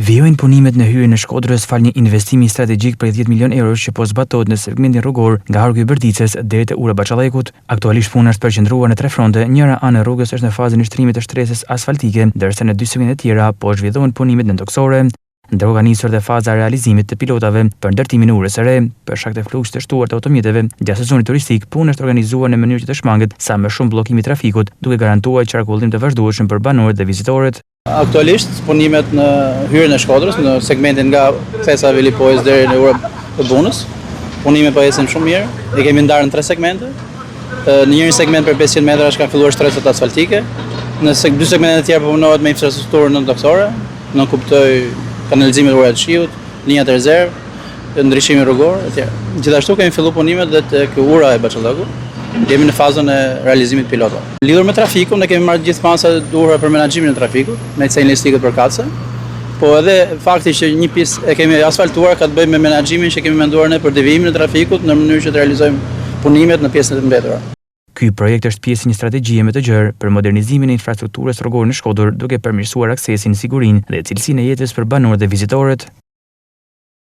Vijojnë punimet në hyrjen e Shkodrës fal një investimi strategjik për 10 milion euro që po zbatohet në segmentin rrugor nga harku i Bërticës deri te ura Baçallekut. Aktualisht puna është përqendruar në 3 fronte. Njëra anë e rrugës është në fazën e shtrimit të shtresës asfaltike, ndërsa në 2 segmente tjera po zhvillohen punimet nëntoksore. Ndërkohë ka nisur dhe faza e realizimit të pilotave për ndërtimin e urës së re. Për shkak të fluksit të shtuar të automjeteve gjatë sezonit turistik, puna është organizuar në mënyrë që të shmanget sa më shumë bllokimi i trafikut, duke garantuar qarkullim të vazhdueshëm për banorët dhe vizitorët. Aktualisht punimet në hyrjen e Shkodrës në segmentin nga thesa Vilipojës deri në ura e Bunës. Punimet po ecën shumë mirë. E kemi ndarë në 3 segmente. Në një segment për 500 metrash kanë filluar shtresat asfaltike. Në 2 segmente të tjera po punohet me infrastrukturën nëntoksore, në kuptoj kanalizimin e ujit të shiut, linjat e rezervë, ndryshimi rrugor etj. Gjithashtu kemi filluar punimet dhe tek ura e Baçallekut. Jemi në fazën e realizimit pilotave. Lidhur me trafikun, ne kemi marrë gjithë pasat e duhura për menaxhimin e trafikut, me cejlistikët përkatëse. Po edhe fakti që një pjesë e kemi asfaltuar ka të bëjë me menaxhimin që kemi menduar ne për devijimin e trafikut në mënyrë që të realizojmë punimet në pjesën e mbetura. Ky projekt është pjesë e një strategjie më të gjerë për modernizimin e infrastrukturës rrugore në Shkodër, duke përmirësuar aksesin, sigurinë dhe cilësinë e jetës për banorët dhe vizitorët.